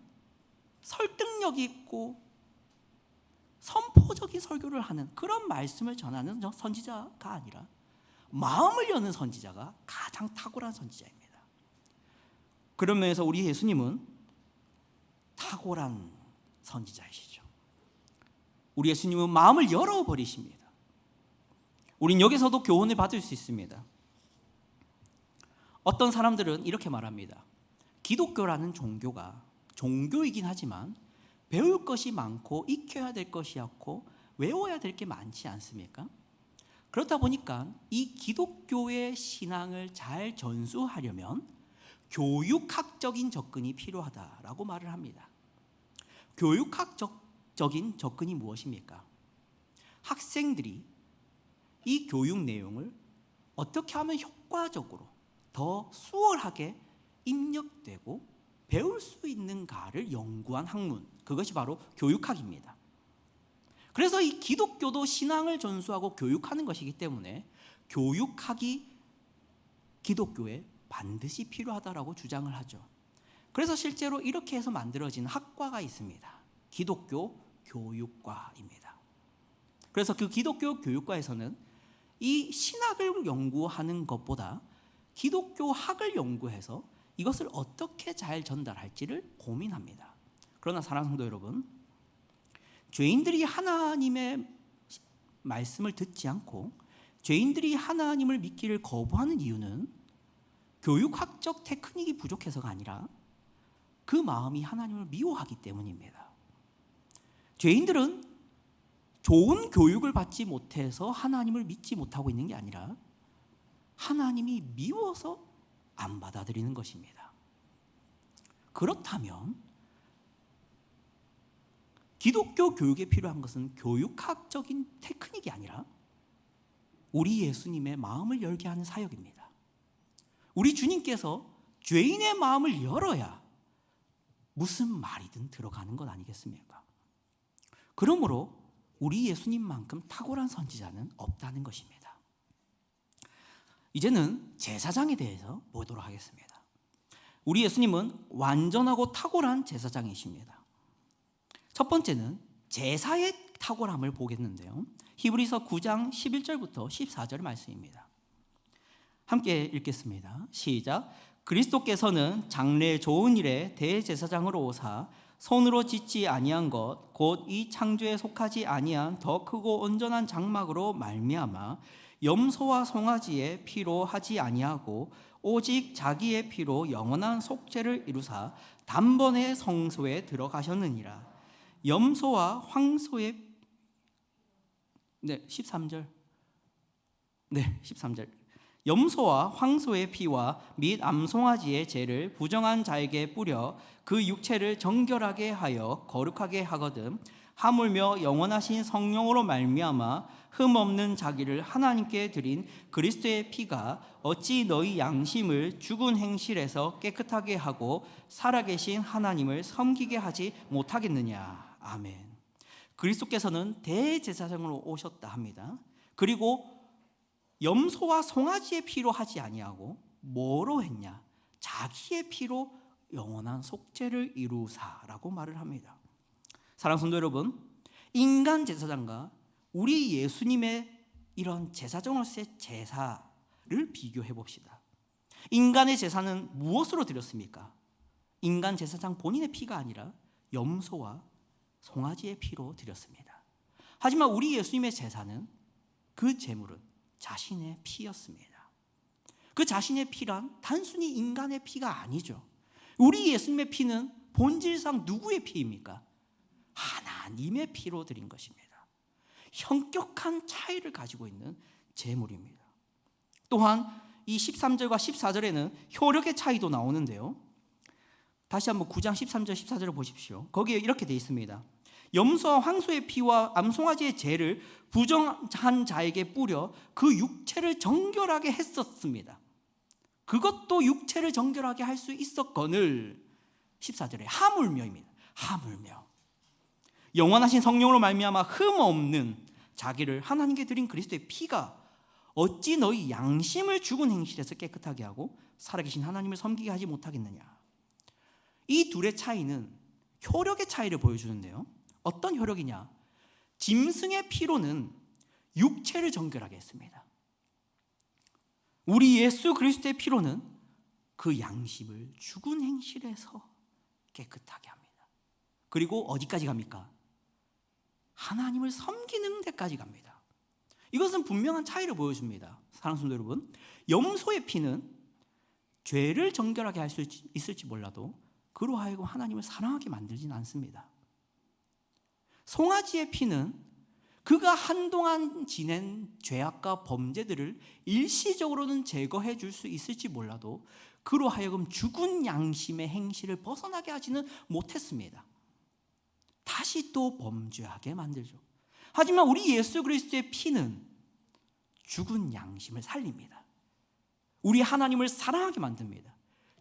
설득력 있고 선포적인 설교를 하는 그런 말씀을 전하는 선지자가 아니라 마음을 여는 선지자가 가장 탁월한 선지자입니다. 그런 면에서 우리 예수님은 탁월한 선지자이시죠. 우리 예수님은 마음을 열어버리십니다. 우린 여기서도 교훈을 받을 수 있습니다. 어떤 사람들은 이렇게 말합니다. 기독교라는 종교가 종교이긴 하지만 배울 것이 많고 익혀야 될 것이 많고 외워야 될 게 많지 않습니까? 그렇다 보니까 이 기독교의 신앙을 잘 전수하려면 교육학적인 접근이 필요하다라고 말을 합니다. 교육학적인 접근이 무엇입니까? 학생들이 이 교육 내용을 어떻게 하면 효과적으로 더 수월하게 입력되고 배울 수 있는가를 연구한 학문, 그것이 바로 교육학입니다. 그래서 이 기독교도 신앙을 전수하고 교육하는 것이기 때문에 교육학이 기독교에 반드시 필요하다라고 주장을 하죠. 그래서 실제로 이렇게 해서 만들어진 학과가 있습니다. 기독교 교육과입니다. 그래서 그 기독교 교육과에서는 이 신학을 연구하는 것보다 기독교 학을 연구해서 이것을 어떻게 잘 전달할지를 고민합니다. 그러나 사랑하는 성도 여러분, 죄인들이 하나님의 말씀을 듣지 않고 죄인들이 하나님을 믿기를 거부하는 이유는 교육학적 테크닉이 부족해서가 아니라 그 마음이 하나님을 미워하기 때문입니다. 죄인들은 좋은 교육을 받지 못해서 하나님을 믿지 못하고 있는 게 아니라 하나님이 미워서 안 받아들이는 것입니다. 그렇다면 기독교 교육에 필요한 것은 교육학적인 테크닉이 아니라 우리 예수님의 마음을 열게 하는 사역입니다. 우리 주님께서 죄인의 마음을 열어야 무슨 말이든 들어가는 것 아니겠습니까? 그러므로 우리 예수님만큼 탁월한 선지자는 없다는 것입니다. 이제는 제사장에 대해서 보도록 하겠습니다. 우리 예수님은 완전하고 탁월한 제사장이십니다. 첫 번째는 제사의 탁월함을 보겠는데요. 히브리서 9장 11절부터 14절 말씀입니다. 함께 읽겠습니다. 시작. 그리스도께서는 장래 좋은 일에 대제사장으로 오사 손으로 짓지 아니한 것 곧 이 창조에 속하지 아니한 더 크고 온전한 장막으로 말미암아 염소와 송아지의 피로 하지 아니하고 오직 자기의 피로 영원한 속죄를 이루사 단번에 성소에 들어가셨느니라. 염소와 황소의 13절. 13절. 염소와 황소의 피와 및 암송아지의 죄를 부정한 자에게 뿌려 그 육체를 정결하게 하여 거룩하게 하거든 하물며 영원하신 성령으로 말미암아 흠 없는 자기를 하나님께 드린 그리스도의 피가 어찌 너희 양심을 죽은 행실에서 깨끗하게 하고 살아계신 하나님을 섬기게 하지 못하겠느냐. 아멘. 그리스도께서는 대제사장으로 오셨다 합니다. 그리고 염소와 송아지의 피로 하지 아니하고 뭐로 했냐? 자기의 피로 영원한 속죄를 이루사라고 말을 합니다. 사랑하는 성도 여러분, 인간 제사장과 우리 예수님의 이런 제사장으로서의 제사를 비교해 봅시다. 인간의 제사는 무엇으로 드렸습니까? 인간 제사장 본인의 피가 아니라 염소와 송아지의 피로 드렸습니다. 하지만 우리 예수님의 제사는, 그 제물은 자신의 피였습니다. 그 자신의 피란 단순히 인간의 피가 아니죠. 우리 예수님의 피는 본질상 누구의 피입니까? 하나님의 피로 드린 것입니다. 현격한 차이를 가지고 있는 제물입니다. 또한 이 13절과 14절에는 효력의 차이도 나오는데요. 다시 한번 9장 13절 14절을 보십시오. 거기에 이렇게 되어 있습니다. 염소와 황소의 피와 암송아지의 죄를 부정한 자에게 뿌려 그 육체를 정결하게 했었습니다. 그것도 육체를 정결하게 할 수 있었거늘 14절에 하물며입니다. 하물며 영원하신 성령으로 말미암아 흠없는 자기를 하나님께 드린 그리스도의 피가 어찌 너희 양심을 죽은 행실에서 깨끗하게 하고 살아계신 하나님을 섬기게 하지 못하겠느냐. 이 둘의 차이는 효력의 차이를 보여주는데요. 어떤 효력이냐? 짐승의 피로는 육체를 정결하게 했습니다. 우리 예수 그리스도의 피로는 그 양심을 죽은 행실에서 깨끗하게 합니다. 그리고 어디까지 갑니까? 하나님을 섬기는 데까지 갑니다. 이것은 분명한 차이를 보여줍니다. 사랑하는 성도 여러분, 염소의 피는 죄를 정결하게 할 수 있을지 몰라도 그로 하여금 하나님을 사랑하게 만들지는 않습니다. 송아지의 피는 그가 한동안 지낸 죄악과 범죄들을 일시적으로는 제거해 줄 수 있을지 몰라도 그로 하여금 죽은 양심의 행실을 벗어나게 하지는 못했습니다. 다시 또 범죄하게 만들죠. 하지만 우리 예수 그리스도의 피는 죽은 양심을 살립니다. 우리 하나님을 사랑하게 만듭니다.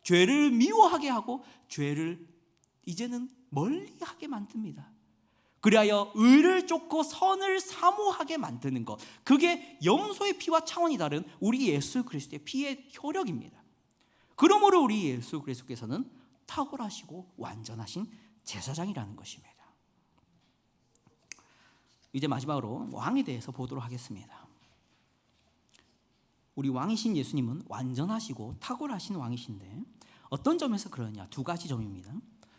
죄를 미워하게 하고 죄를 이제는 멀리하게 만듭니다. 그리하여 의를 쫓고 선을 사모하게 만드는 것, 그게 염소의 피와 차원이 다른 우리 예수 그리스도의 피의 효력입니다. 그러므로 우리 예수 그리스도께서는 탁월하시고 완전하신 제사장이라는 것입니다. 이제 마지막으로 왕에 대해서 보도록 하겠습니다. 우리 왕이신 예수님은 완전하시고 탁월하신 왕이신데 어떤 점에서 그러냐? 두 가지 점입니다.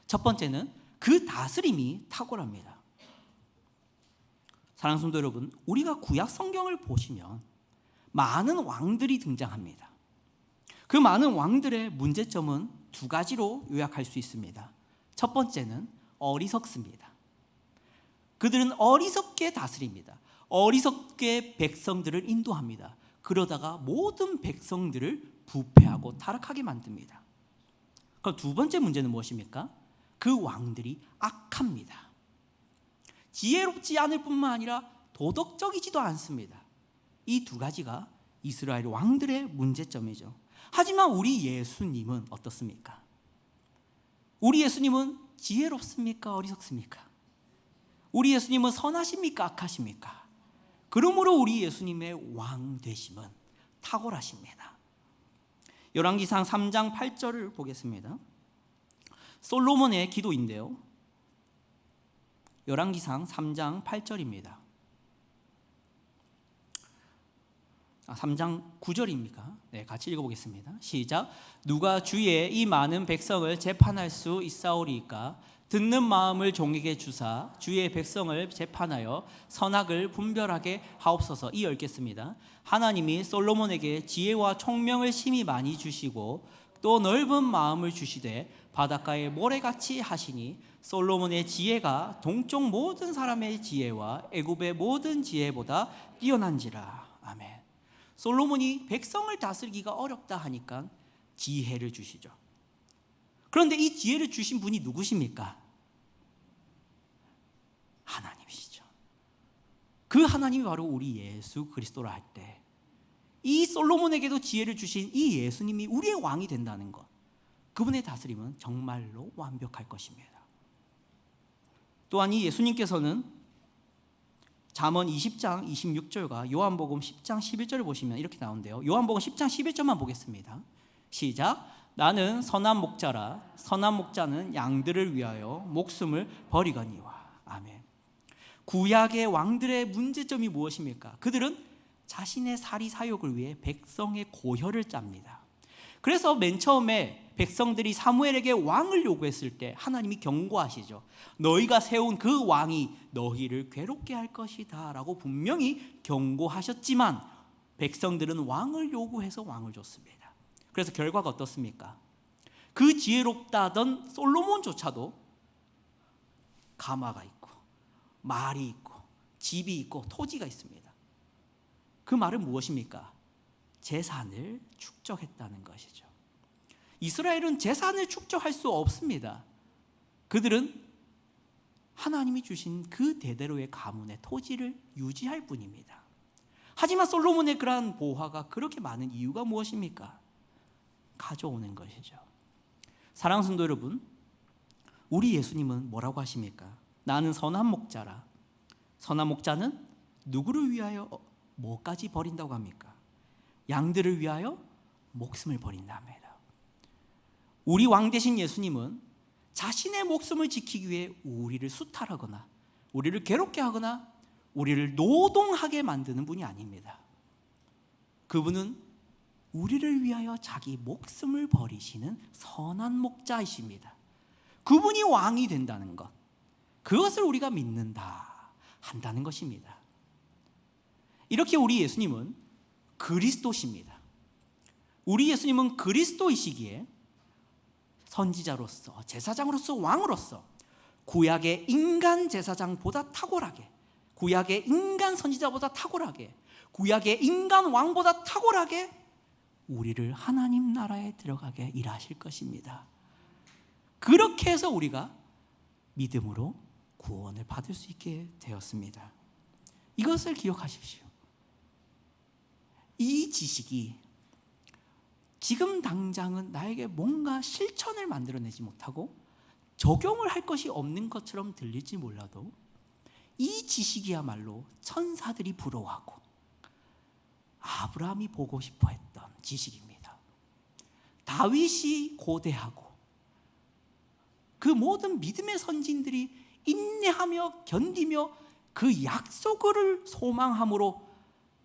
첫 번째는 그 다스림이 탁월합니다. 사랑하는 성도 여러분, 우리가 구약 성경을 보시면 많은 왕들이 등장합니다. 그 많은 왕들의 문제점은 두 가지로 요약할 수 있습니다. 첫 번째는 어리석습니다. 그들은 어리석게 다스립니다. 어리석게 백성들을 인도합니다. 그러다가 모든 백성들을 부패하고 타락하게 만듭니다. 그럼 두 번째 문제는 무엇입니까? 그 왕들이 악합니다. 지혜롭지 않을 뿐만 아니라 도덕적이지도 않습니다. 이 두 가지가 이스라엘 왕들의 문제점이죠. 하지만 우리 예수님은 어떻습니까? 우리 예수님은 지혜롭습니까? 어리석습니까? 우리 예수님은 선하십니까? 악하십니까? 그러므로 우리 예수님의 왕 되심은 탁월하십니다. 열왕기상 3장 8절을 보겠습니다. 솔로몬의 기도인데요. 열왕기상 3장 8절입니다. 3장 9절입니까? 네, 같이 읽어보겠습니다. 시작. 누가 주의 이 많은 백성을 재판할 수 있사오리이까? 듣는 마음을 종에게 주사 주의 백성을 재판하여 선악을 분별하게 하옵소서. 읽겠습니다. 하나님이 솔로몬에게 지혜와 총명을 심히 많이 주시고 또 넓은 마음을 주시되 바닷가의 모래같이 하시니 솔로몬의 지혜가 동쪽 모든 사람의 지혜와 애굽의 모든 지혜보다 뛰어난지라. 아멘. 솔로몬이 백성을 다스리기가 어렵다 하니까 지혜를 주시죠. 그런데 이 지혜를 주신 분이 누구십니까? 하나님이시죠. 그 하나님이 바로 우리 예수 그리스도라 할 때 이 솔로몬에게도 지혜를 주신 이 예수님이 우리의 왕이 된다는 것, 그분의 다스림은 정말로 완벽할 것입니다. 또한 이 예수님께서는 잠언 20장 26절과 요한복음 10장 11절을 보시면 이렇게 나오는데요. 요한복음 10장 11절만 보겠습니다. 시작. 나는 선한 목자라. 선한 목자는 양들을 위하여 목숨을 버리거니와. 아멘. 구약의 왕들의 문제점이 무엇입니까? 그들은 자신의 사리 사욕을 위해 백성의 고혈을 짭니다. 그래서 맨 처음에 백성들이 사무엘에게 왕을 요구했을 때 하나님이 경고하시죠. 너희가 세운 그 왕이 너희를 괴롭게 할 것이다 라고 분명히 경고하셨지만 백성들은 왕을 요구해서 왕을 줬습니다. 그래서 결과가 어떻습니까? 그 지혜롭다 하던 솔로몬조차도 가마가 있고 말이 있고 집이 있고 토지가 있습니다. 그 말은 무엇입니까? 재산을 축적했다는 것이죠. 이스라엘은 재산을 축적할 수 없습니다. 그들은 하나님이 주신 그 대대로의 가문의 토지를 유지할 뿐입니다. 하지만 솔로몬의 그러한 보화가 그렇게 많은 이유가 무엇입니까? 가져오는 것이죠. 사랑하는 성도 여러분, 우리 예수님은 뭐라고 하십니까? 나는 선한 목자라. 선한 목자는 누구를 위하여 뭐까지 버린다고 합니까? 양들을 위하여 목숨을 버린다 합니다. 우리 왕 되신 예수님은 자신의 목숨을 지키기 위해 우리를 수탈하거나 우리를 괴롭게 하거나 우리를 노동하게 만드는 분이 아닙니다. 그분은 우리를 위하여 자기 목숨을 버리시는 선한 목자이십니다. 그분이 왕이 된다는 것, 그것을 우리가 믿는다 한다는 것입니다. 이렇게 우리 예수님은 그리스도십니다. 우리 예수님은 그리스도이시기에 선지자로서, 제사장으로서, 왕으로서 구약의 인간 제사장보다 탁월하게, 구약의 인간 선지자보다 탁월하게, 구약의 인간 왕보다 탁월하게 우리를 하나님 나라에 들어가게 일하실 것입니다. 그렇게 해서 우리가 믿음으로 구원을 받을 수 있게 되었습니다. 이것을 기억하십시오. 이 지식이 지금 당장은 나에게 뭔가 실천을 만들어내지 못하고 적용을 할 것이 없는 것처럼 들릴지 몰라도 이 지식이야말로 천사들이 부러워하고 아브라함이 보고 싶어 했던 지식입니다. 다윗이 고대하고 그 모든 믿음의 선진들이 인내하며 견디며 그 약속을 소망함으로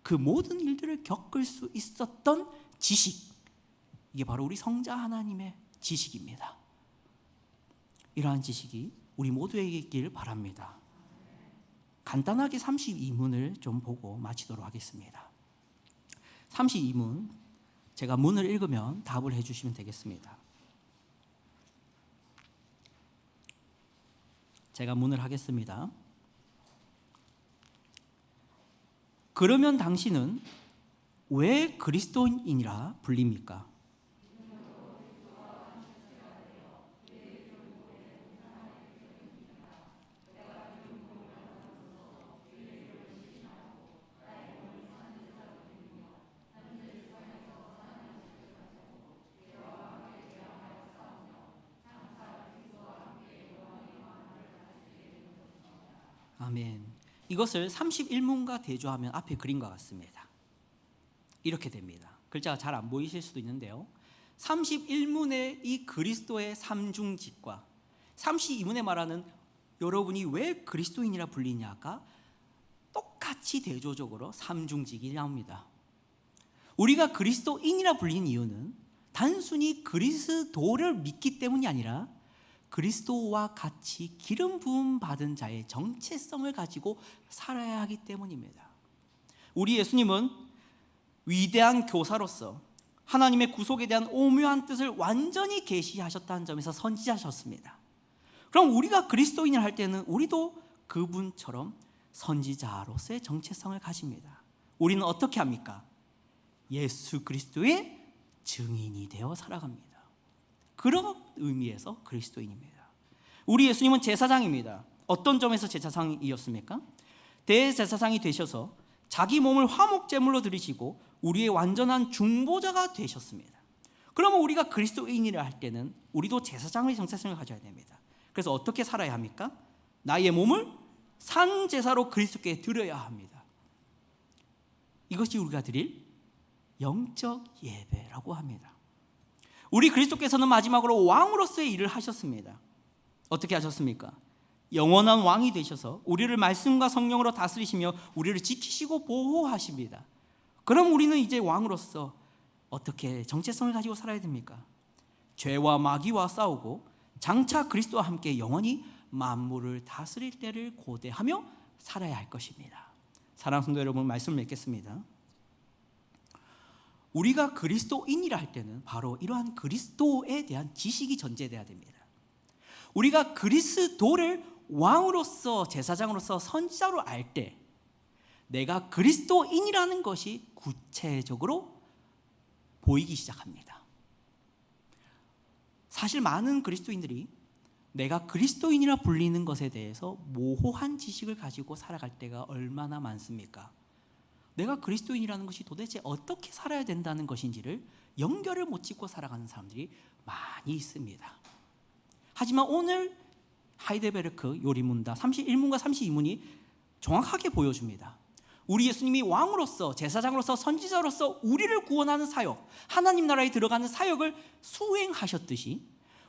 그 모든 일들을 겪을 수 있었던 지식, 이게 바로 우리 성자 하나님의 지식입니다. 이러한 지식이 우리 모두에게 있기를 바랍니다. 간단하게 32문을 좀 보고 마치도록 하겠습니다. 32문, 제가 문을 읽으면 답을 해주시면 되겠습니다. 제가 문을 하겠습니다. 그러면 당신은 왜 그리스도인이라 불립니까? 아멘. 이것을 31문과 대조하면 앞에 그림과 같습니다. 이렇게 됩니다. 글자가 잘 안 보이실 수도 있는데요, 31문의 이 그리스도의 삼중직과 32문에 말하는 여러분이 왜 그리스도인이라 불리냐가 똑같이 대조적으로 삼중직이 나옵니다. 우리가 그리스도인이라 불리는 이유는 단순히 그리스도를 믿기 때문이 아니라 그리스도와 같이 기름 부음 받은 자의 정체성을 가지고 살아야 하기 때문입니다. 우리 예수님은 위대한 교사로서 하나님의 구속에 대한 오묘한 뜻을 완전히 계시하셨다는 점에서 선지자셨습니다. 그럼 우리가 그리스도인을 할 때는 우리도 그분처럼 선지자로서의 정체성을 가집니다. 우리는 어떻게 합니까? 예수 그리스도의 증인이 되어 살아갑니다. 그런 의미에서 그리스도인입니다. 우리 예수님은 제사장입니다. 어떤 점에서 제사장이었습니까? 대제사장이 되셔서 자기 몸을 화목제물로 드리시고 우리의 완전한 중보자가 되셨습니다. 그러면 우리가 그리스도인이라 할 때는 우리도 제사장의 정체성을 가져야 됩니다. 그래서 어떻게 살아야 합니까? 나의 몸을 산 제사로 그리스도께 드려야 합니다. 이것이 우리가 드릴 영적 예배라고 합니다. 우리 그리스도께서는 마지막으로 왕으로서의 일을 하셨습니다. 어떻게 하셨습니까? 영원한 왕이 되셔서 우리를 말씀과 성령으로 다스리시며 우리를 지키시고 보호하십니다. 그럼 우리는 이제 왕으로서 어떻게 정체성을 가지고 살아야 됩니까? 죄와 마귀와 싸우고 장차 그리스도와 함께 영원히 만물을 다스릴 때를 고대하며 살아야 할 것입니다. 사랑하는 성도 여러분, 말씀을 맺겠습니다. 우리가 그리스도인이라 할 때는 바로 이러한 그리스도에 대한 지식이 전제돼야 됩니다. 우리가 그리스도를 왕으로서, 제사장으로서, 선지자로 알 때 내가 그리스도인이라는 것이 구체적으로 보이기 시작합니다. 사실 많은 그리스도인들이 내가 그리스도인이라 불리는 것에 대해서 모호한 지식을 가지고 살아갈 때가 얼마나 많습니까? 내가 그리스도인이라는 것이 도대체 어떻게 살아야 된다는 것인지를 연결을 못 짓고 살아가는 사람들이 많이 있습니다. 하지만 오늘 하이델베르크 요리문답 31문과 32문이 정확하게 보여줍니다. 우리 예수님이 왕으로서, 제사장으로서, 선지자로서 우리를 구원하는 사역, 하나님 나라에 들어가는 사역을 수행하셨듯이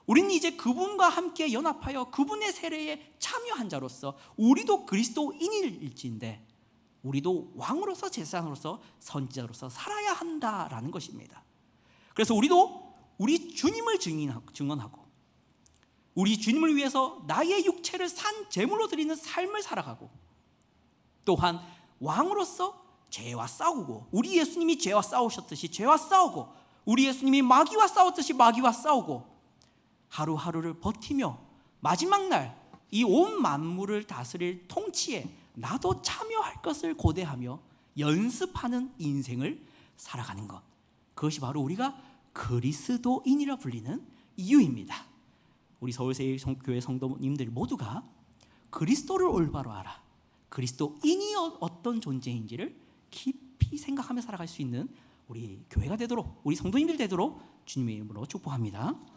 우리는 이제 그분과 함께 연합하여 그분의 세례에 참여한 자로서 우리도 그리스도인일진데 우리도 왕으로서, 제사장으로서, 선지자로서 살아야 한다라는 것입니다. 그래서 우리도 우리 주님을 증언하고 우리 주님을 위해서 나의 육체를 산 제물로 드리는 삶을 살아가고, 또한 왕으로서 죄와 싸우고, 우리 예수님이 죄와 싸우셨듯이 죄와 싸우고, 우리 예수님이 마귀와 싸웠듯이 마귀와 싸우고, 하루하루를 버티며 마지막 날 이 온 만물을 다스릴 통치에 나도 참여할 것을 고대하며 연습하는 인생을 살아가는 것, 그것이 바로 우리가 그리스도인이라 불리는 이유입니다. 우리 서울세일교회 성도님들 모두가 그리스도를 올바로 알아 그리스도인이 어떤 존재인지를 깊이 생각하며 살아갈 수 있는 우리 교회가 되도록, 우리 성도님들 되도록 주님의 이름으로 축복합니다.